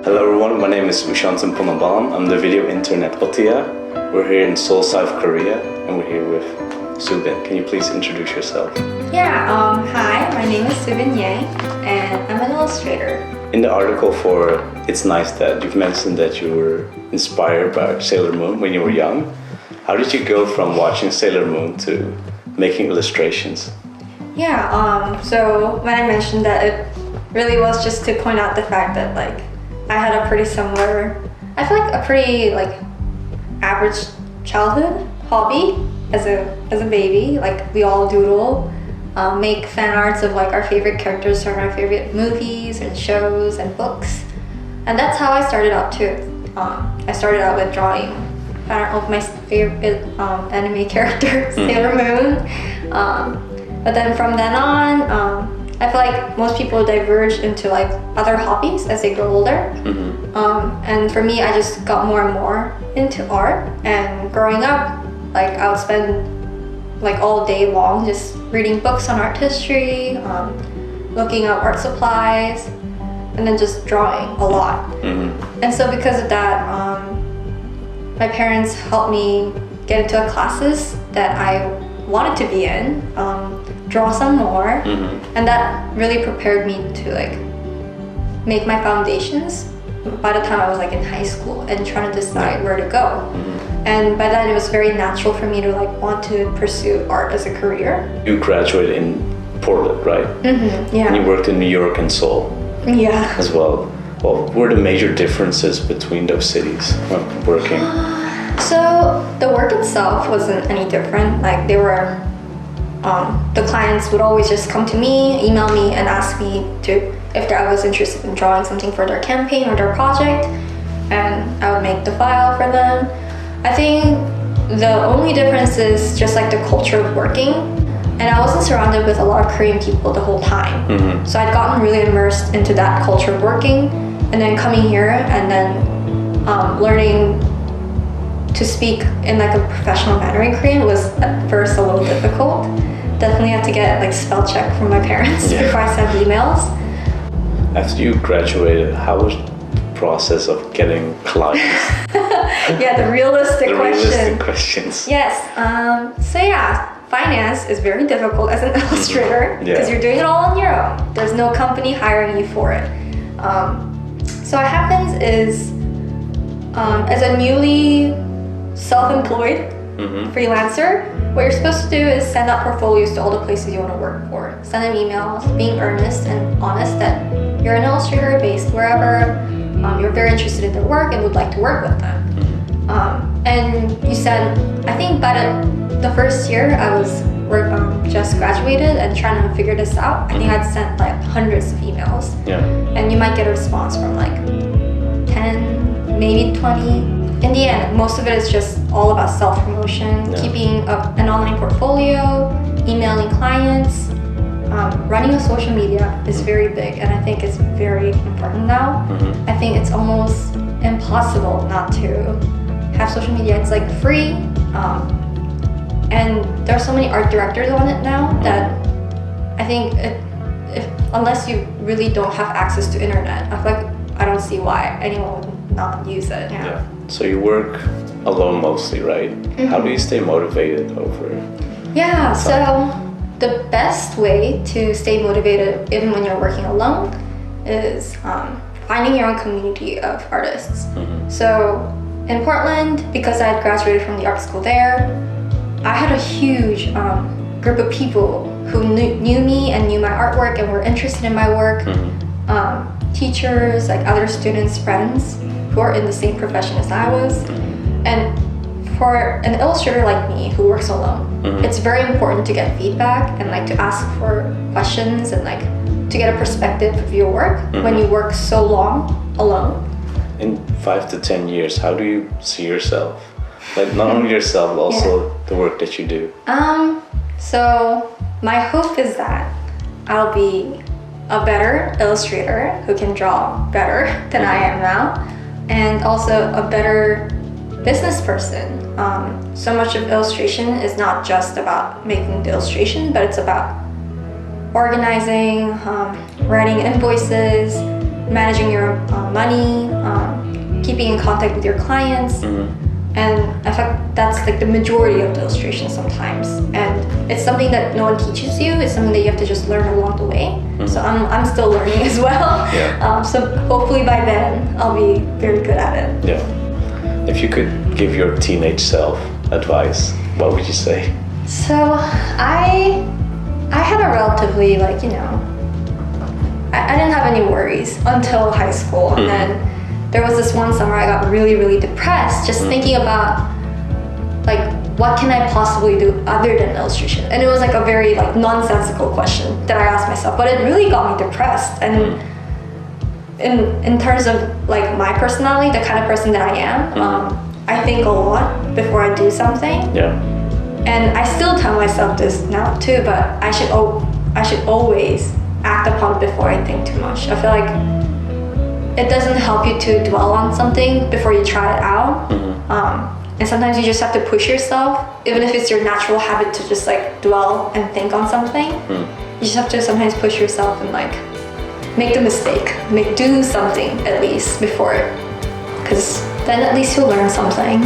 Hello everyone, my name is Ushantan Punabalan. I'm the video intern at Ottiya. We're here in Seoul, South Korea, and we're here with Subin. Can you please introduce yourself? Hi, my name is Subin Yang, and I'm an illustrator. In the article for It's Nice That you've mentioned that you were inspired by Sailor Moon when you were young. How did you go from watching Sailor Moon to making illustrations? So when I mentioned that, it really was just to point out the fact that I had a pretty similar, I feel like a pretty average childhood hobby as a baby. We all doodle, make fan arts of our favorite characters from our favorite movies and shows and books, and that's how I started out too. I started out with drawing fan art of my favorite anime character, Sailor Moon. But then from then on, I feel like most people diverge into other hobbies as they grow older. And for me, I just got more and more into art. And growing up, I would spend all day long just reading books on art history, looking up art supplies, and then just drawing a lot. And so because of that, my parents helped me get into classes that I wanted to be in, draw some more, and that really prepared me to make my foundations by the time I was in high school and trying to decide where to go. And by then it was very natural for me to want to pursue art as a career. You graduated in Portland, right? Yeah. And you worked in New York and Seoul as well. What were the major differences between those cities when working? So the work itself wasn't any different. They were, the clients would always just come to me, email me, and ask me if I was interested in drawing something for their campaign or their project, and I would make the file for them. I think the only difference is just the culture of working, and I wasn't surrounded with a lot of Korean people the whole time. So I'd gotten really immersed into that culture of working, and then coming here and then learning to speak in a professional manner in Korean was at first a little difficult. Definitely had to get spell check from my parents before I sent emails. After you graduated, how was the process of getting clients? The realistic questions. Yes. Finance is very difficult as an illustrator because you're doing it all on your own. There's no company hiring you for it. So what happens is, as a newly self-employed freelancer, what you're supposed to do is send out portfolios to all the places you want to work for. Send them emails, being earnest and honest that you're an illustrator based wherever, you're very interested in their work and would like to work with them. And you said, I think by the first year I was just graduated and trying to figure this out. I think I'd sent hundreds of emails. And you might get a response from 10, maybe 20. In the end, most of it is just all about self-promotion, keeping up an online portfolio, emailing clients. Running a social media is very big, and I think it's very important now. I think it's almost impossible not to have social media. It's free, and there are so many art directors on it now that I think unless you really don't have access to internet, I don't see why anyone would not use it. So you work alone mostly, right? How do you stay motivated over? So the best way to stay motivated even when you're working alone is finding your own community of artists. So in Portland, because I had graduated from the art school there, I had a huge group of people who knew me and knew my artwork and were interested in my work. Teachers, other students, friends who are in the same profession as I was. And for an illustrator like me who works alone, it's very important to get feedback and to ask for questions and to get a perspective of your work when you work so long alone. In 5 to 10 years, how do you see yourself? Not only yourself, but also the work that you do. So my hope is that I'll be a better illustrator who can draw better than I am now, and also a better business person. So much of illustration is not just about making the illustration, but it's about organizing, writing invoices, managing your money, keeping in contact with your clients. And I think that's like the majority of the illustration sometimes. And it's something that no one teaches you. It's something that you have to just learn along the way. So I'm still learning as well. So hopefully by then I'll be very good at it. Yeah. If you could give your teenage self advice, what would you say? So I had a relatively like, you know, I didn't have any worries until high school. And then there was this one summer I got really, really depressed just thinking about like, what can I possibly do other than illustration? And it was like a very like nonsensical question that I asked myself, but it really got me depressed. And in terms of like my personality, the kind of person that I am, I think a lot before I do something. Yeah. And I still tell myself this now too, but I should always act upon before I think too much. I feel like it doesn't help you to dwell on something before you try it out. And sometimes you just have to push yourself, even if it's your natural habit to just like dwell and think on something. You just have to sometimes push yourself and like make the mistake, do something at least before, because then at least you'll learn something.